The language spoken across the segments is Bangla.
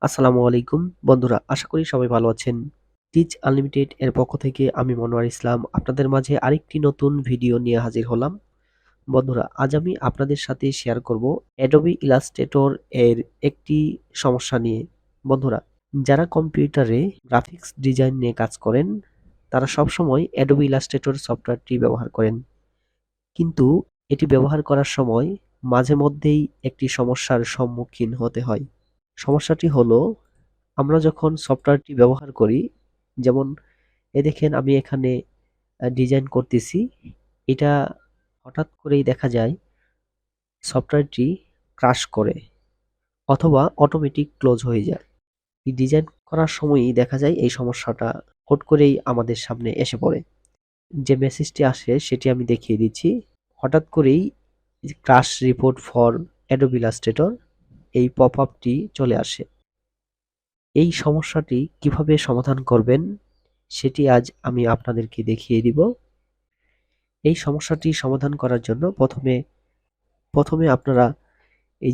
আসসালামু আলাইকুম বন্ধুরা, আশা করি সবাই ভালো আছেন। টিচ আনলিমিটেড এর পক্ষ থেকে আমি মনোয়ার ইসলাম আপনাদের মাঝে আরেকটি নতুন ভিডিও নিয়ে হাজির হলাম। বন্ধুরা, আজ আমি আপনাদের সাথে শেয়ার করব অ্যাডোবি ইলাস্ট্রেটর এর একটি সমস্যা নিয়ে। বন্ধুরা, যারা কম্পিউটারে গ্রাফিক্স ডিজাইন নিয়ে কাজ করেন তারা সবসময় অ্যাডোবি ইলাস্ট্রেটর সফটওয়্যারটি ব্যবহার করেন, কিন্তু এটি ব্যবহার করার সময় মাঝে মধ্যেই একটি সমস্যার সম্মুখীন হতে হয়। সমস্যাটি হলো, আমরা যখন সফটওয়্যারটি ব্যবহার করি, যেমন দেখেন আমি এখানে ডিজাইন করতেছি, এটা হঠাৎ করেই দেখা যায় সফটওয়্যারটি ক্রাশ করে অথবা অটোমেটিক ক্লোজ হয়ে যায়। এই ডিজাইন করার সময়ই দেখা যায় এই সমস্যাটা হুট করেই আমাদের সামনে এসে পড়ে। যে মেসেজটি আসে সেটি আমি দেখিয়ে দিচ্ছি। হঠাৎ করেই crash report for Adobe Illustrator এই পপ আপটি চলে আসে। এই সমস্যাটি কিভাবে সমাধান করবেন সেটি আজ আমি আপনাদেরকে দেখিয়ে দিব। এই সমস্যাটি সমাধান করার জন্য প্রথমে আপনারা এই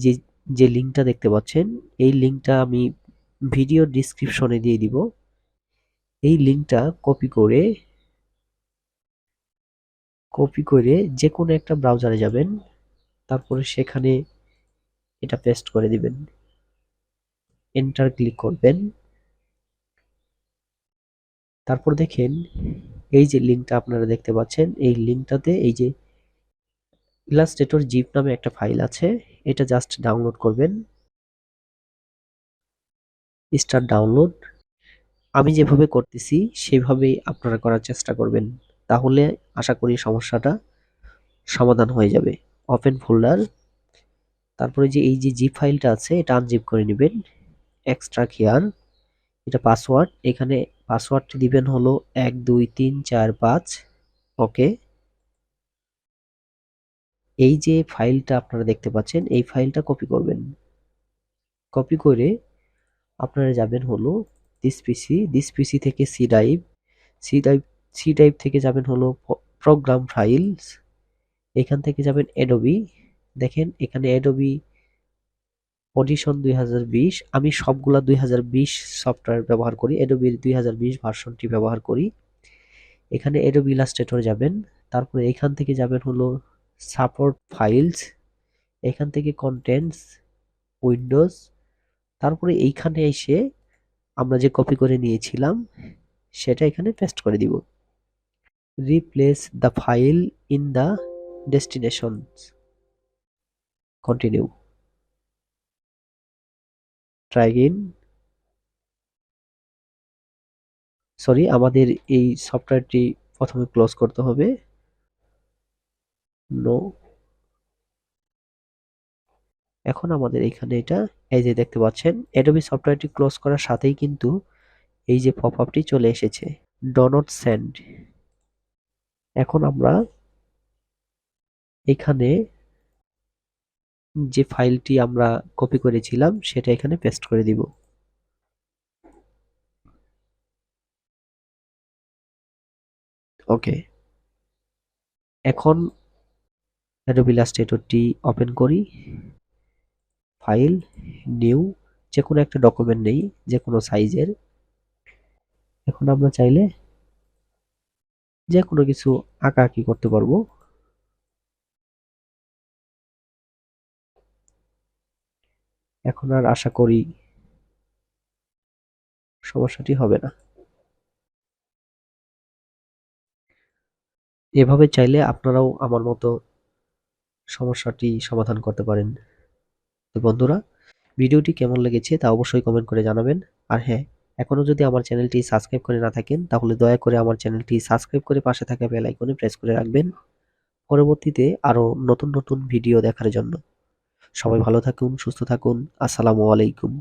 যে লিঙ্কটা দেখতে পাচ্ছেন, এই লিঙ্কটা আমি ভিডিও ডিসক্রিপশনে দিয়ে দিব। এই লিঙ্কটা কপি করে যে কোনো একটা ব্রাউজারে যাবেন, তারপরে সেখানে এটা পেস্ট করে দিবেন, এন্টার ক্লিক করবেন। তারপর দেখেন এই যে লিঙ্কটা আপনারা দেখতে পাচ্ছেন, এই লিঙ্কটাতে এই যে ইলাস্ট্রেটর জিপ নামে একটা ফাইল আছে, এটা জাস্ট ডাউনলোড করবেন। Start download. আমি যেভাবে করতেছি সেভাবেই আপনারা করার চেষ্টা করবেন, তাহলে আশা করি সমস্যাটা সমাধান হয়ে যাবে। ওপেন ফোল্ডার, তারপরে যে এই যে জিপ ফাইলটা আছে এটা আনজিপ করে নেবেন। এক্সট্রাক্ট হিয়ার, এটা পাসওয়ার্ড, এখানে পাসওয়ার্ডটি দিবেন হলো 12345। ওকে। এই যে ফাইলটা আপনারা দেখতে পাচ্ছেন এই ফাইলটা কপি করবেন। কপি করে আপনারা যাবেন হলো দিস পিসি থেকে সি ড্রাইভ সি ড্রাইভ থেকে যাবেন হলো প্রোগ্রাম ফাইলস, এখান থেকে যাবেন অ্যাডোবি। দেখেন এখানে অ্যাডোবি অডিশন 2020, আমি সবগুলা 2020 সফটওয়্যার ব্যবহার করি, অ্যাডোবির 2020 ভার্সনটি ব্যবহার করি। এখানে অ্যাডোবি ইলাস্ট্রেটর যাবেন, তারপরে এখান থেকে যাবেন হলো সাপোর্ট ফাইলস, এখান থেকে কন্টেন্টস, উইন্ডোজ, তারপরে এইখানে এসে আমরা যে কপি করে নিয়েছিলাম সেটা এখানে পেস্ট করে দিব। Replace the file in the destinations, continue, try again. Sorry, আমাদের এই সফটওয়্যারটি প্রথমে ক্লোজ করতে হবে। নো। এখন আমাদের এখানে এটা এই যে দেখতে পাচ্ছেন অ্যাডোবি সফটওয়্যারটি ক্লোজ করার সাথেই কিন্তু এই যে পপ আপটি চলে এসেছে, ডো নট সেন্ড। এখন আমরা এখানে যে ফাইলটি আমরা কপি করেছিলাম সেটা এখানে পেস্ট করে দিব। ওকে। এখন অ্যাডোবি ইলাস্ট্রেটরটি ওপেন করি, ফাইল, নিউ, যে কোনো একটা ডকুমেন্ট নেই, যে কোনো সাইজের। এখন আমরা চাইলে যে কোনো কিছু আঁকাআঁকি করতে পারবো। এখন আর আশা করি সমস্যাটি হবে না। এভাবে চাইলে আপনারাও আমার মতো সমস্যাটি সমাধান করতে পারেন। তো বন্ধুরা, ভিডিওটি কেমন লেগেছে তা অবশ্যই কমেন্ট করে জানাবেন। আর হ্যাঁ, এখনো যদি আমার চ্যানেলটি সাবস্ক্রাইব করে না থাকেন তাহলে দয়া করে আমার চ্যানেলটি সাবস্ক্রাইব করে পাশে থাকা বেল আইকনে প্রেস করে রাখবেন পরবর্তীতে আরো নতুন নতুন ভিডিও দেখার জন্য। সবাই ভালো থাকুন, সুস্থ থাকুন। আসসালামু আলাইকুম।